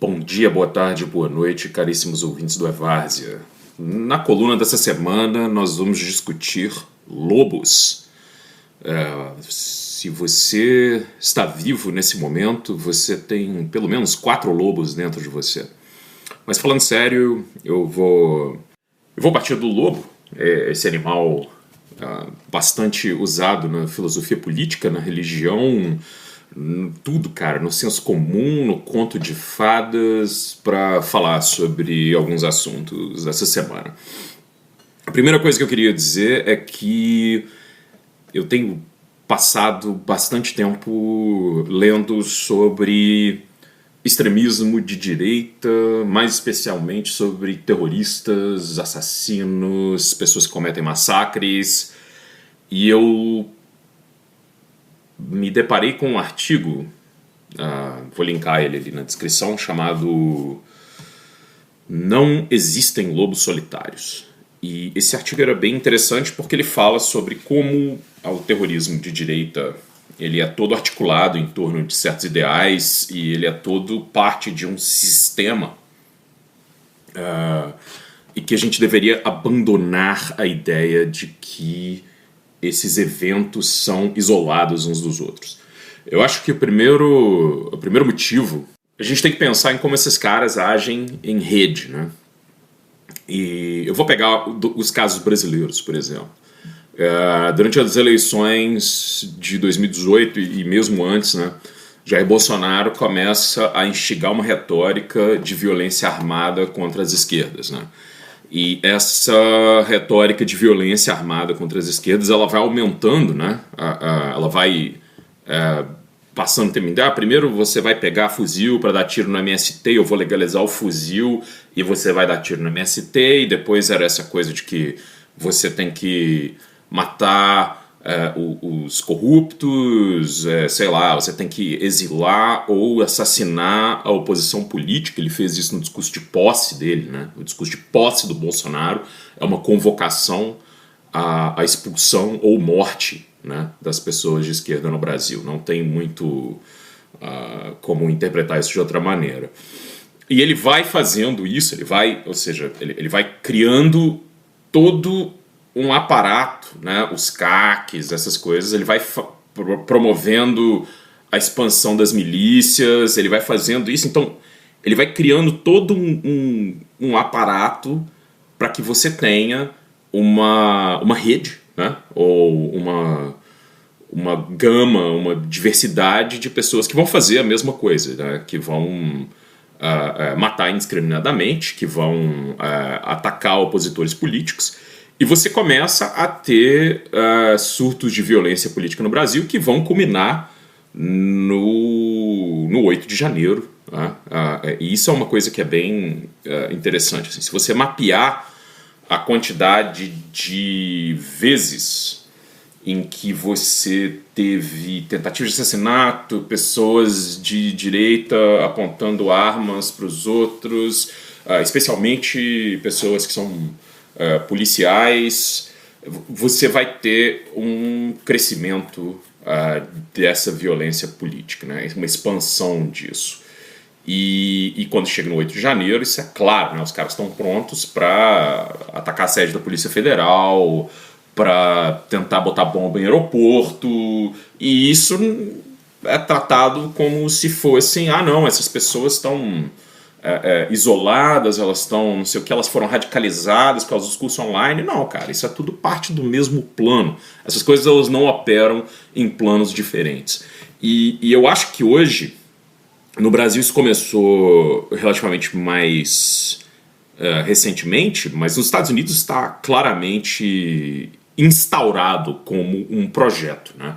Bom dia, boa tarde, boa noite, caríssimos ouvintes do Evárzia. Na coluna dessa semana nós vamos discutir lobos. Se você está vivo nesse momento, você tem pelo menos 4 lobos dentro de você. Mas falando sério, eu vou partir do lobo, esse animal bastante usado na filosofia política, na religião, tudo, cara, no senso comum, no conto de fadas, para falar sobre alguns assuntos essa semana. A primeira coisa que eu queria dizer é que eu tenho passado bastante tempo lendo sobre extremismo de direita, mais especialmente sobre terroristas, assassinos, pessoas que cometem massacres, e eu me deparei com um artigo, vou linkar ele ali na descrição, chamado Não Existem Lobos Solitários. E esse artigo era bem interessante porque ele fala sobre como o terrorismo de direita ele é todo articulado em torno de certos ideais e ele é todo parte de um sistema e que a gente deveria abandonar a ideia de que esses eventos são isolados uns dos outros. Eu acho que o primeiro motivo, a gente tem que pensar em como esses caras agem em rede, né? E eu vou pegar os casos brasileiros, por exemplo. Durante as eleições de 2018 e mesmo antes, né, Jair Bolsonaro começa a instigar uma retórica de violência armada contra as esquerdas, né? E essa retórica de violência armada contra as esquerdas, ela vai aumentando, né? Ela vai passando primeiro você vai pegar fuzil para dar tiro no MST, eu vou legalizar o fuzil e você vai dar tiro no MST, e depois era essa coisa de que você tem que matar os corruptos, sei lá, você tem que exilar ou assassinar a oposição política. Ele fez isso no discurso de posse dele, né? O discurso de posse do Bolsonaro é uma convocação à expulsão ou morte, né, das pessoas de esquerda no Brasil. Não tem muito como interpretar isso de outra maneira. E ele vai fazendo isso, ele vai criando todo um aparato, né, os CACs, essas coisas, ele vai promovendo a expansão das milícias, ele vai fazendo isso, então ele vai criando todo um aparato para que você tenha uma rede, né, ou uma gama, uma diversidade de pessoas que vão fazer a mesma coisa, né, que vão matar indiscriminadamente, que vão atacar opositores políticos. E você começa a ter surtos de violência política no Brasil que vão culminar no 8 de janeiro. E isso é uma coisa que é bem interessante. Assim, se você mapear a quantidade de vezes em que você teve tentativa de assassinato, pessoas de direita apontando armas para os outros, especialmente pessoas que são policiais, você vai ter um crescimento dessa violência política, né? Uma expansão disso. E quando chega no 8 de janeiro, isso é claro, né? Os caras estão prontos para atacar a sede da Polícia Federal, para tentar botar bomba em aeroporto, e isso é tratado como se fossem, não, essas pessoas estão isoladas, elas estão, não sei o que, elas foram radicalizadas por causa dos cursos online. Não, cara, isso é tudo parte do mesmo plano. Essas coisas elas não operam em planos diferentes. E eu acho que hoje, no Brasil isso começou relativamente mais recentemente, mas nos Estados Unidos está claramente instaurado como um projeto, né?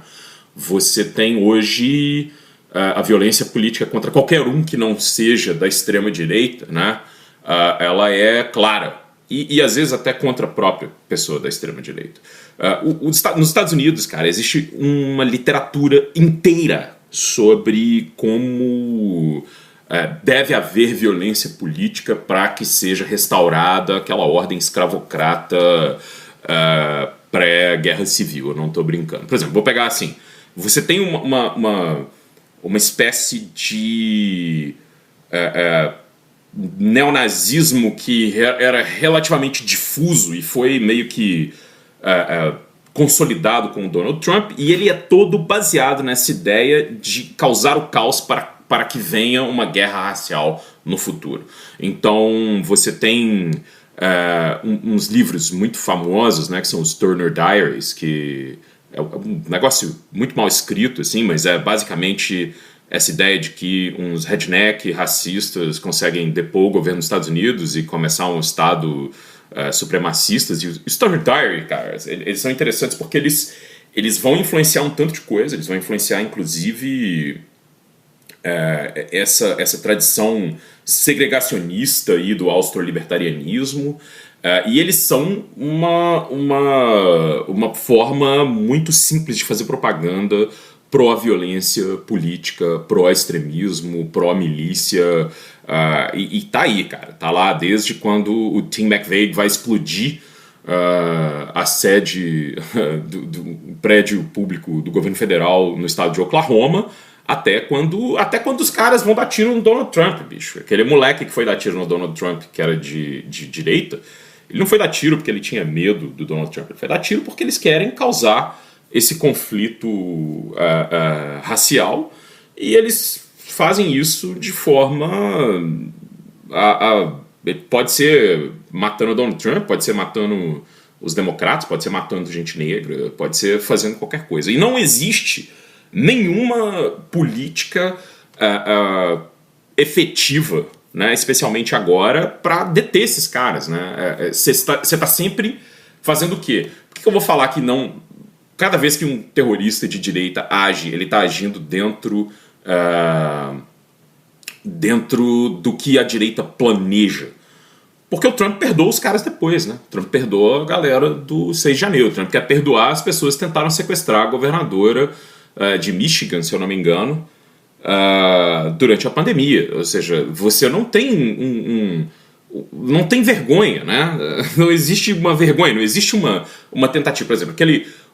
Você tem hoje a violência política contra qualquer um que não seja da extrema-direita, né? Ela é clara. E às vezes até contra a própria pessoa da extrema-direita. Nos Estados Unidos, cara, existe uma literatura inteira sobre como deve haver violência política para que seja restaurada aquela ordem escravocrata pré-guerra civil. Eu não estou brincando. Por exemplo, vou pegar assim, você tem uma espécie de neonazismo que era relativamente difuso e foi meio que consolidado com o Donald Trump, e ele é todo baseado nessa ideia de causar o caos para que venha uma guerra racial no futuro. Então você tem uns livros muito famosos, né, que são os Turner Diaries, que é um negócio muito mal escrito, assim, mas é basicamente essa ideia de que uns redneck racistas conseguem depor o governo dos Estados Unidos e começar um estado supremacistas. E os Turner Diary, cara, eles são interessantes porque eles vão influenciar um tanto de coisa, eles vão influenciar inclusive essa tradição segregacionista aí do austro-libertarianismo, e eles são uma forma muito simples de fazer propaganda pró-violência política, pró-extremismo, pró-milícia, e tá aí, cara, tá lá desde quando o Tim McVeigh vai explodir a sede do prédio público do governo federal no estado de Oklahoma, até quando os caras vão dar tiro no Donald Trump, bicho. Aquele moleque que foi dar tiro no Donald Trump, que era de direita, ele não foi dar tiro porque ele tinha medo do Donald Trump, ele foi dar tiro porque eles querem causar esse conflito racial, e eles fazem isso de forma pode ser matando o Donald Trump, pode ser matando os democratas, pode ser matando gente negra, pode ser fazendo qualquer coisa. E não existe nenhuma política efetiva, né, especialmente agora, para deter esses caras. Você está sempre fazendo o quê? Por que eu vou falar que não... Cada vez que um terrorista de direita age, ele está agindo dentro do que a direita planeja? Porque o Trump perdoa os caras depois, né? O Trump perdoa a galera do 6 de janeiro. O Trump quer perdoar as pessoas que tentaram sequestrar a governadora de Michigan, se eu não me engano, durante a pandemia. Ou seja, você não tem não tem vergonha, né? Não existe uma vergonha, não existe uma tentativa. Por exemplo,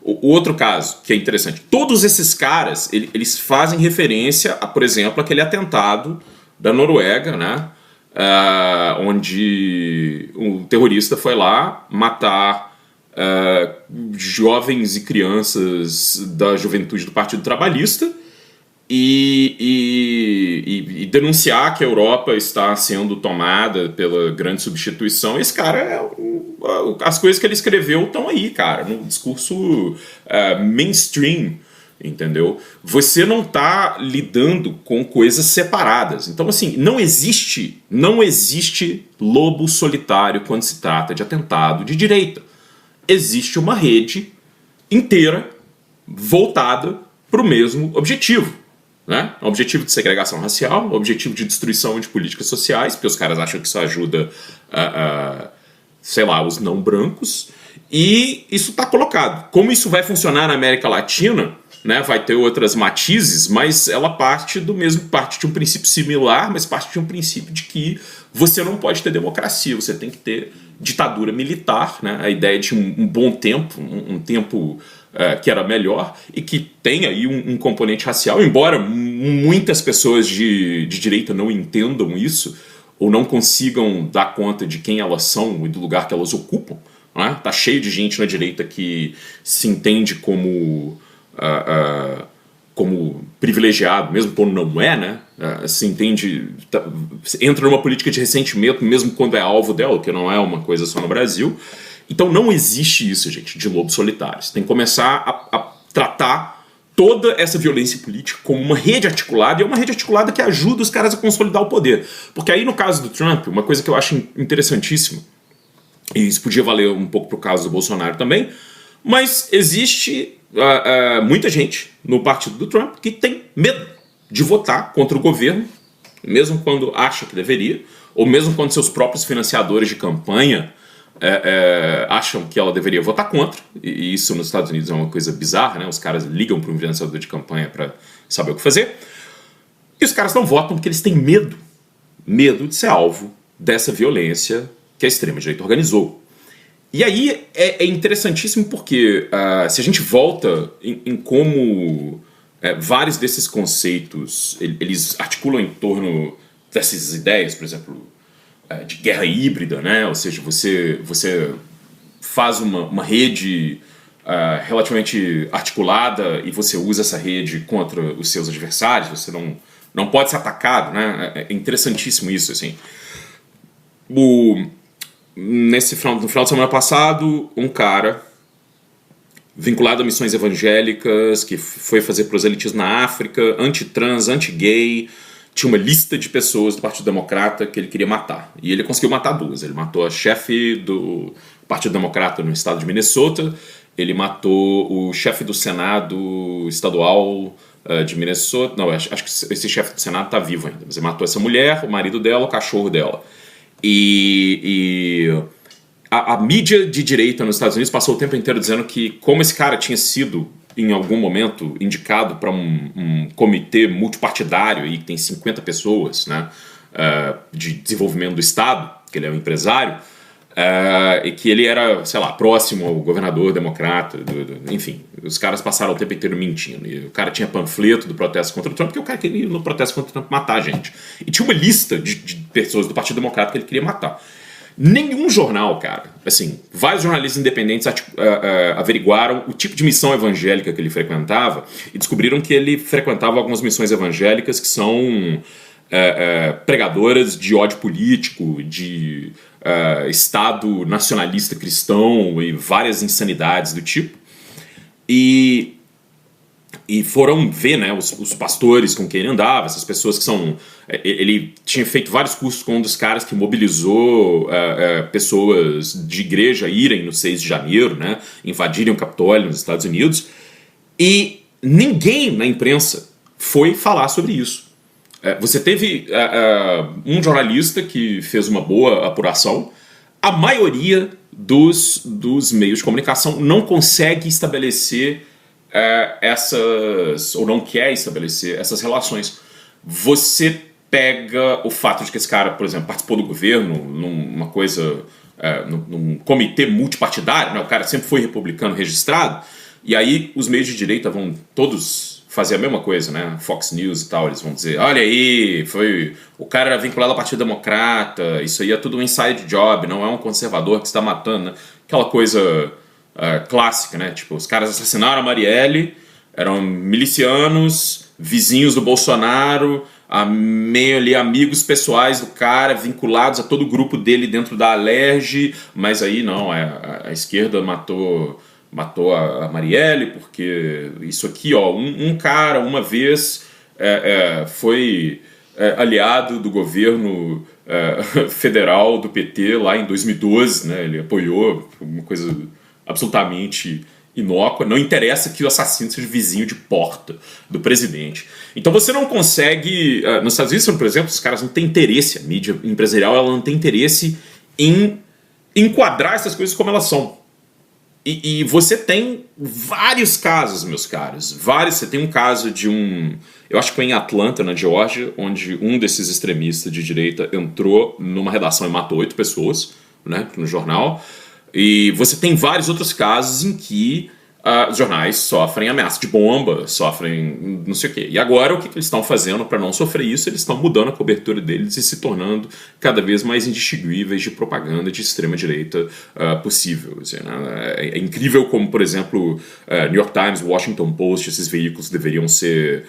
o outro caso que é interessante, todos esses caras, eles fazem referência a, por exemplo, aquele atentado da Noruega, né? Onde um terrorista foi lá matar jovens e crianças da juventude do Partido Trabalhista e denunciar que a Europa está sendo tomada pela grande substituição. Esse cara, as coisas que ele escreveu estão aí, cara, no discurso mainstream, entendeu? Você não está lidando com coisas separadas. Então, assim, não existe lobo solitário quando se trata de atentado de direita. Existe uma rede inteira voltada para o mesmo objetivo. Né? O objetivo de segregação racial, o objetivo de destruição de políticas sociais, porque os caras acham que isso ajuda, sei lá, os não brancos, e isso está colocado. Como isso vai funcionar na América Latina, né, vai ter outras matizes, mas ela parte de um princípio similar, mas parte de um princípio de que você não pode ter democracia, você tem que ter ditadura militar, né, a ideia de um bom tempo, um tempo que era melhor, e que tem aí um componente racial, embora muitas pessoas de direita não entendam isso, ou não consigam dar conta de quem elas são e do lugar que elas ocupam. Né? Tá cheio de gente na direita que se entende como privilegiado, mesmo quando não é, né? Se entende, entra numa política de ressentimento, mesmo quando é alvo dela, que não é uma coisa só no Brasil. Então não existe isso, gente, de lobos solitários. Tem que começar a tratar toda essa violência política como uma rede articulada, e é uma rede articulada que ajuda os caras a consolidar o poder. Porque aí no caso do Trump, uma coisa que eu acho interessantíssima, e isso podia valer um pouco pro caso do Bolsonaro também, mas existe muita gente no partido do Trump que tem medo de votar contra o governo, mesmo quando acha que deveria, ou mesmo quando seus próprios financiadores de campanha acham que ela deveria votar contra, e isso nos Estados Unidos é uma coisa bizarra, né? Os caras ligam para um financiador de campanha para saber o que fazer, e os caras não votam porque eles têm medo de ser alvo dessa violência que a extrema-direita organizou. E aí é interessantíssimo porque se a gente volta em como vários desses conceitos eles articulam em torno dessas ideias, por exemplo, de guerra híbrida, né? Ou seja, você faz uma rede relativamente articulada e você usa essa rede contra os seus adversários, você não pode ser atacado, né? É interessantíssimo isso, assim. No final de semana passado, um cara vinculado a missões evangélicas, que foi fazer proselitismo na África, anti-trans, anti-gay, tinha uma lista de pessoas do Partido Democrata que ele queria matar. E ele conseguiu matar duas. Ele matou a chefe do Partido Democrata no estado de Minnesota, ele matou o chefe do Senado estadual de Minnesota. Não, acho que esse chefe do Senado está vivo ainda. Mas ele matou essa mulher, o marido dela, o cachorro dela. A mídia de direita nos Estados Unidos passou o tempo inteiro dizendo que, como esse cara tinha sido, em algum momento, indicado para um comitê multipartidário e que tem 50 pessoas, né, de desenvolvimento do Estado, que ele é um empresário, e que ele era, sei lá, próximo ao governador democrata, enfim, os caras passaram o tempo inteiro mentindo. E o cara tinha panfleto do protesto contra o Trump, porque o cara queria ir no protesto contra o Trump matar a gente. E tinha uma lista de pessoas do Partido Democrata que ele queria matar. Nenhum jornal, cara, assim, vários jornalistas independentes averiguaram o tipo de missão evangélica que ele frequentava e descobriram que ele frequentava algumas missões evangélicas que são pregadoras de ódio político, de Estado nacionalista cristão e várias insanidades do tipo. E foram ver, né, os pastores com quem ele andava, essas pessoas que são... Ele tinha feito vários cursos com um dos caras que mobilizou pessoas de igreja a irem no 6 de janeiro, né, invadirem o Capitólio nos Estados Unidos, e ninguém na imprensa foi falar sobre isso. Você teve um jornalista que fez uma boa apuração. A maioria dos meios de comunicação não consegue estabelecer ou não quer estabelecer essas relações. Você pega o fato de que esse cara, por exemplo, participou do governo num comitê multipartidário, né? O cara sempre foi republicano registrado, e aí os meios de direita vão todos fazer a mesma coisa, né? Fox News e tal, eles vão dizer, olha aí, o cara era vinculado ao Partido Democrata, isso aí é tudo um inside job, não é um conservador que está matando, né? Aquela coisa clássica, né? Tipo, os caras assassinaram a Marielle, eram milicianos, vizinhos do Bolsonaro, meio ali amigos pessoais do cara, vinculados a todo o grupo dele dentro da Alerj, mas aí não, a esquerda matou a Marielle, porque isso aqui, ó, um cara uma vez foi aliado do governo federal do PT lá em 2012, né? Ele apoiou uma coisa absolutamente inócua. Não interessa que o assassino seja vizinho de porta do presidente. Então você não consegue... nos Estados Unidos, por exemplo, os caras não têm interesse, a mídia empresarial ela não tem interesse em enquadrar essas coisas como elas são. E você tem vários casos, meus caros. Você tem um caso de eu acho que foi em Atlanta, na Geórgia, onde um desses extremistas de direita entrou numa redação e matou 8 pessoas, né, no jornal. E você tem vários outros casos em que os jornais sofrem ameaça de bomba, sofrem não sei o quê. E agora o que eles estão fazendo para não sofrer isso? Eles estão mudando a cobertura deles e se tornando cada vez mais indistinguíveis de propaganda de extrema-direita possível. Assim, né? É incrível como, por exemplo, New York Times, Washington Post, esses veículos deveriam ser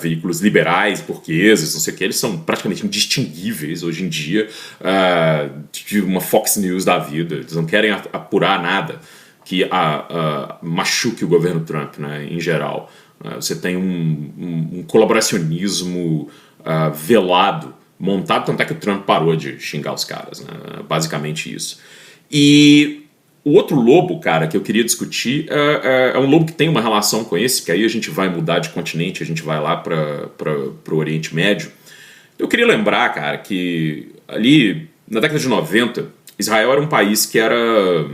veículos liberais, burgueses, não sei o quê. Eles são praticamente indistinguíveis hoje em dia de uma Fox News da vida. Eles não querem apurar nada que machuque o governo Trump, né, em geral. Você tem um colaboracionismo velado, montado, tanto é que o Trump parou de xingar os caras, né, basicamente isso. E o outro lobo, cara, que eu queria discutir é um lobo que tem uma relação com esse, que aí a gente vai mudar de continente, a gente vai lá para o Oriente Médio. Eu queria lembrar, cara, que ali, na década de 90, Israel era um país que era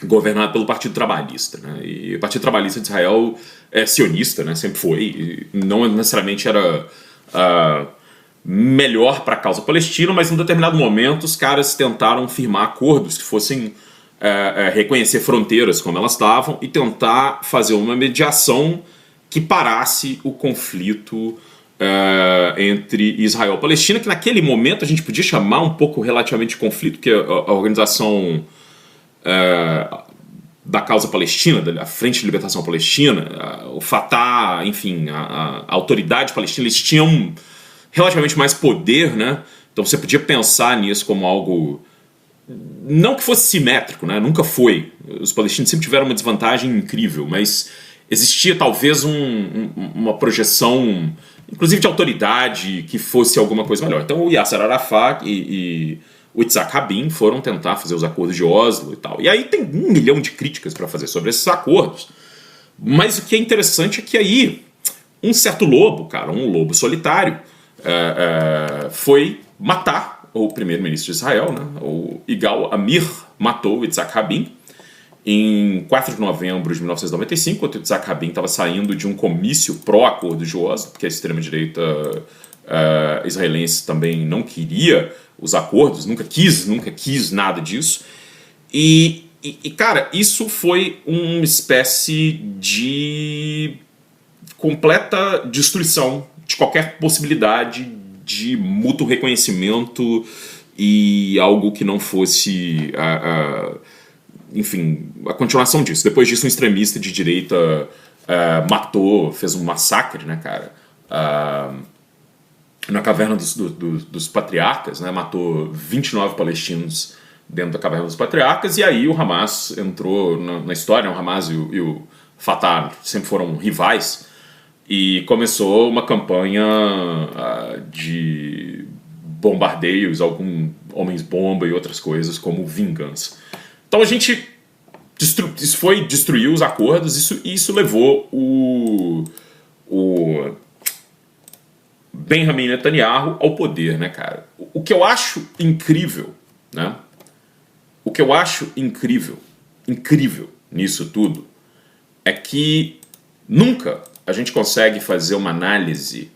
governado pelo Partido Trabalhista, né? E o Partido Trabalhista de Israel é sionista, né? Sempre foi, e não necessariamente era melhor para a causa palestina, mas em um determinado momento os caras tentaram firmar acordos que fossem reconhecer fronteiras como elas estavam e tentar fazer uma mediação que parasse o conflito entre Israel e Palestina, que naquele momento a gente podia chamar um pouco relativamente de conflito, porque a organização da causa palestina, da Frente de Libertação Palestina, o Fatah, enfim, a autoridade palestina, eles tinham relativamente mais poder, né? Então você podia pensar nisso como algo, não que fosse simétrico, né? Nunca foi. Os palestinos sempre tiveram uma desvantagem incrível, mas existia talvez uma projeção, inclusive de autoridade, que fosse alguma coisa melhor. Então o Yasser Arafat e o Yitzhak Rabin foram tentar fazer os acordos de Oslo e tal. E aí tem 1 milhão de críticas para fazer sobre esses acordos. Mas o que é interessante é que aí um certo lobo, cara, um lobo solitário, foi matar o primeiro-ministro de Israel, né? O Yigal Amir matou o Yitzhak Rabin em 4 de novembro de 1995, quando o Yitzhak Rabin estava saindo de um comício pró-acordo de Oslo, porque a extrema-direita israelense também não queria os acordos, nunca quis nada disso. E, cara, isso foi uma espécie de completa destruição de qualquer possibilidade de mútuo reconhecimento e algo que não fosse enfim, a continuação disso. Depois disso, um extremista de direita fez um massacre, né, cara, na caverna dos patriarcas, né, matou 29 palestinos dentro da caverna dos patriarcas, e aí o Hamas entrou na história. O Hamas e o Fatah sempre foram rivais, e começou uma campanha de bombardeios, alguns homens-bomba e outras coisas como vingança. Então a gente destruiu os acordos, isso levou o Benjamin Netanyahu ao poder, né, cara? O que eu acho incrível, né? O que eu acho incrível nisso tudo é que nunca a gente consegue fazer uma análise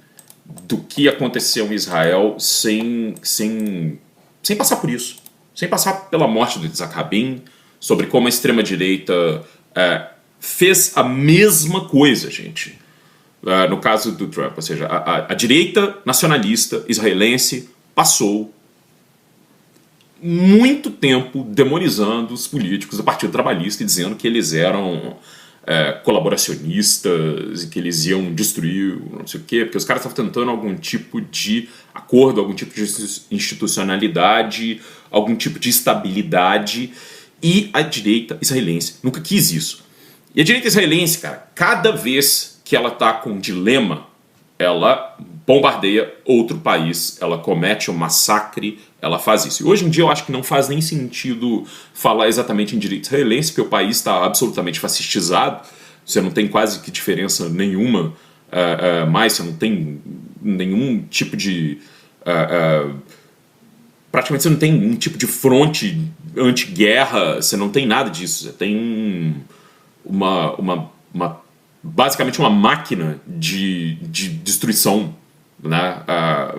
do que aconteceu em Israel sem passar por isso. Sem passar pela morte do Yitzhak Rabin, sobre como a extrema-direita fez a mesma coisa, gente. No caso do Trump, ou seja, a direita nacionalista israelense passou muito tempo demonizando os políticos do Partido Trabalhista e dizendo que eles eram colaboracionistas e que eles iam destruir não sei o quê, porque os caras estavam tentando algum tipo de acordo, algum tipo de institucionalidade, algum tipo de estabilidade, e a direita israelense nunca quis isso. E a direita israelense, cara, cada vez que ela está com um dilema, ela bombardeia outro país, ela comete um massacre, ela faz isso. E hoje em dia eu acho que não faz nem sentido falar exatamente em direito israelense, porque o país está absolutamente fascistizado, você não tem quase que diferença nenhuma mais, você não tem nenhum tipo de... praticamente você não tem um tipo de fronte anti-guerra, você não tem nada disso, você tem basicamente uma máquina de destruição, né,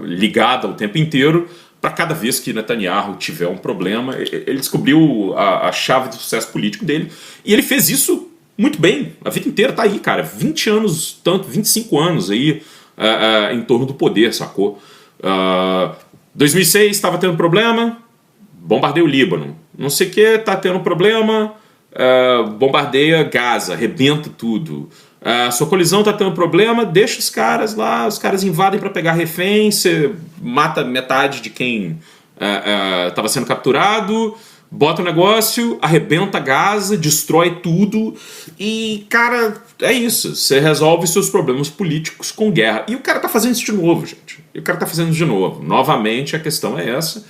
ligada o tempo inteiro, para cada vez que Netanyahu tiver um problema. Ele descobriu a chave do sucesso político dele, e ele fez isso muito bem, a vida inteira. Tá aí, cara, 20 anos, 25 anos aí em torno do poder, sacou? 2006 estava tendo problema, bombardeia o Líbano. Não sei o que, tá tendo problema, bombardeia Gaza, arrebenta tudo. Sua colisão tá tendo problema, deixa os caras lá, os caras invadem para pegar refém, você mata metade de quem estava sendo capturado, bota o negócio, arrebenta Gaza, destrói tudo, e, cara, é isso. Você resolve seus problemas políticos com guerra. E o cara tá fazendo isso de novo, gente. Novamente, a questão é essa.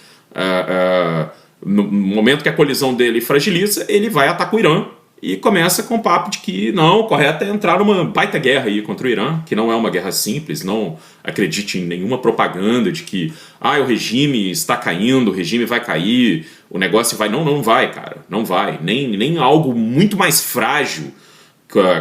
No momento que a colisão dele fragiliza, ele vai atacar o Irã e começa com o papo de que não, o correto é entrar numa baita guerra aí contra o Irã, que não é uma guerra simples. Não acredite em nenhuma propaganda de que o regime está caindo, o regime vai cair, o negócio vai... Não vai, cara, não vai. Nem algo muito mais frágil,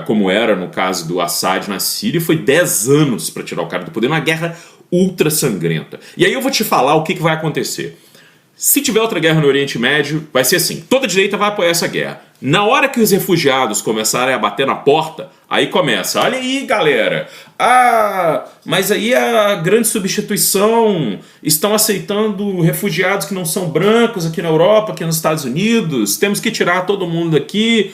como era no caso do Assad na Síria. Foi 10 anos para tirar o cara do poder, uma guerra ultra sangrenta. E aí eu vou te falar o que vai acontecer. Se tiver outra guerra no Oriente Médio, vai ser assim. Toda a direita vai apoiar essa guerra. Na hora que os refugiados começarem a bater na porta, aí começa. Olha aí, galera. Mas aí a grande substituição, estão aceitando refugiados que não são brancos aqui na Europa, aqui nos Estados Unidos, temos que tirar todo mundo daqui.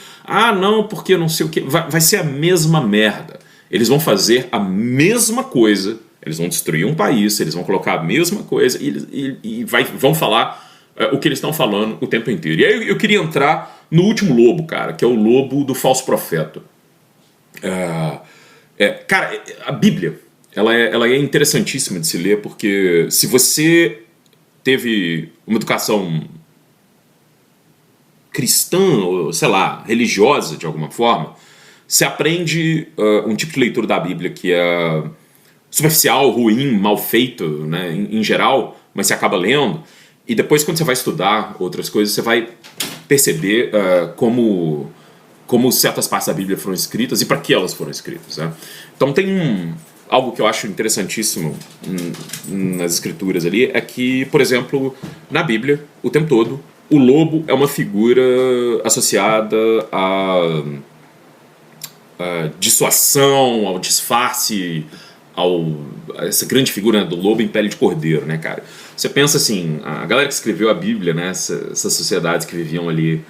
Não, porque não sei o que. Vai ser a mesma merda. Eles vão fazer a mesma coisa, eles vão destruir um país, eles vão colocar a mesma coisa e vão falar o que eles estão falando o tempo inteiro. E aí eu queria entrar no último lobo, cara, que é o lobo do falso profeta. Cara, a Bíblia, ela é interessantíssima de se ler, porque se você teve uma educação cristã, ou sei lá, religiosa de alguma forma, você aprende um tipo de leitura da Bíblia que é superficial, ruim, mal feito, né, em geral, mas você acaba lendo, e depois quando você vai estudar outras coisas, você vai perceber como certas partes da Bíblia foram escritas e para que elas foram escritas, né? Então tem algo que eu acho interessantíssimo nas escrituras ali, é que, por exemplo, na Bíblia, o tempo todo, o lobo é uma figura associada a dissuasão, ao disfarce, a essa grande figura, né, do lobo em pele de cordeiro, né, cara? Você pensa assim, a galera que escreveu a Bíblia, né, essas sociedades que viviam ali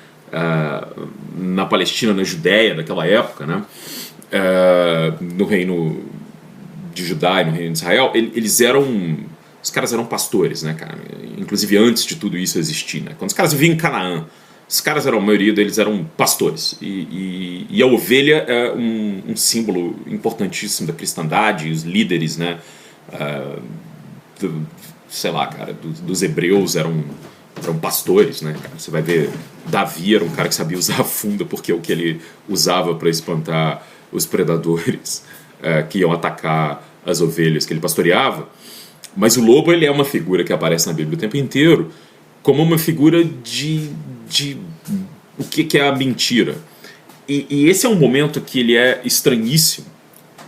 na Palestina, na Judéia daquela época, né, no reino de Judá e no reino de Israel, os caras eram pastores, né, cara? Inclusive antes de tudo isso existir, né? Quando os caras viviam em Canaã, os caras a maioria deles eram pastores, e a ovelha é um símbolo importantíssimo da cristandade, e os líderes, né, sei lá, cara, dos hebreus eram pastores, né, cara? Você vai ver, Davi era um cara que sabia usar a funda, porque é o que ele usava para espantar os predadores que iam atacar as ovelhas que ele pastoreava. Mas o lobo, ele é uma figura que aparece na Bíblia o tempo inteiro como uma figura de o que é a mentira. E esse é um momento que ele é estranhíssimo,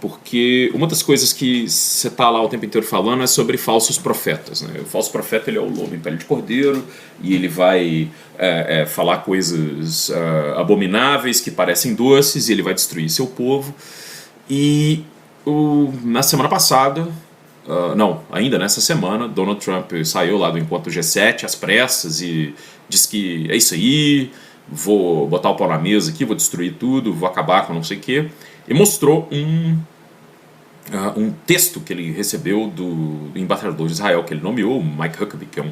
porque uma das coisas que você está lá o tempo inteiro falando é sobre falsos profetas, né? O falso profeta, ele é o lobo em pele de cordeiro, e ele vai falar coisas abomináveis que parecem doces, e ele vai destruir seu povo. E na semana passada, ainda nessa semana, Donald Trump saiu lá do encontro G7 às pressas e disse que é isso aí, vou botar o pau na mesa aqui, vou destruir tudo, vou acabar com não sei o quê, e mostrou um texto que ele recebeu do embaixador de Israel, que ele nomeou, Mike Huckabee, que é um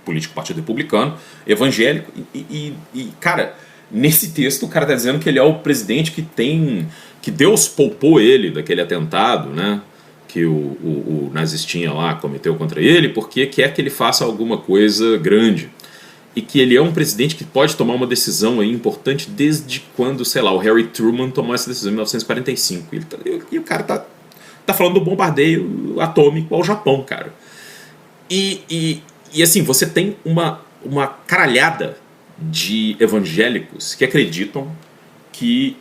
político do Partido Republicano, evangélico, e cara, nesse texto o cara está dizendo que ele é o presidente que Deus poupou ele daquele atentado, né, que o nazistinha lá cometeu contra ele, porque quer que ele faça alguma coisa grande. E que ele é um presidente que pode tomar uma decisão aí importante desde quando, sei lá, o Harry Truman tomou essa decisão em 1945. E o cara tá falando do bombardeio atômico ao Japão, cara. E assim, você tem uma caralhada de evangélicos que acreditam que,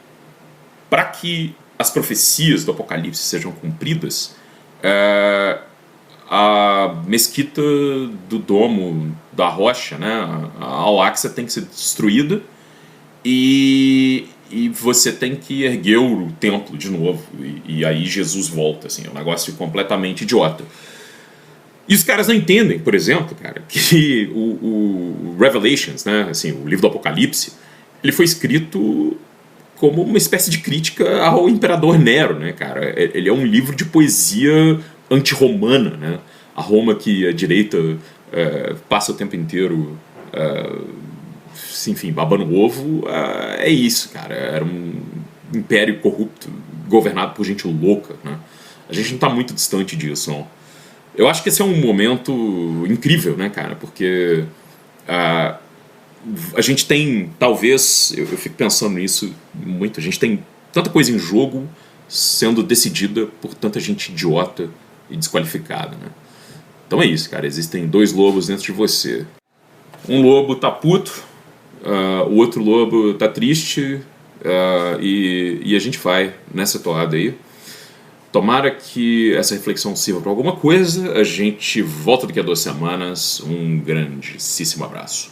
para que as profecias do Apocalipse sejam cumpridas, a mesquita do Domo da Rocha, né, a Al-Aqsa, tem que ser destruída e você tem que erguer o templo de novo, e aí Jesus volta, assim, é um negócio completamente idiota. E os caras não entendem, por exemplo, cara, que o Revelations, né, assim, o livro do Apocalipse, ele foi escrito como uma espécie de crítica ao imperador Nero, né, cara? Ele é um livro de poesia anti-romana, né? A Roma que a direita passa o tempo inteiro, enfim, babando ovo, é isso, cara. Era um império corrupto, governado por gente louca, né? A gente não está muito distante disso, não. Eu acho que esse é um momento incrível, né, cara? Porque a gente tem, talvez, eu fico pensando nisso muito, a gente tem tanta coisa em jogo sendo decidida por tanta gente idiota e desqualificada, né? Então é isso, cara, existem dois lobos dentro de você. Um lobo tá puto, o outro lobo tá triste, e a gente vai nessa toada aí. Tomara que essa reflexão sirva para alguma coisa. A gente volta daqui a 2 semanas. Um grandíssimo abraço.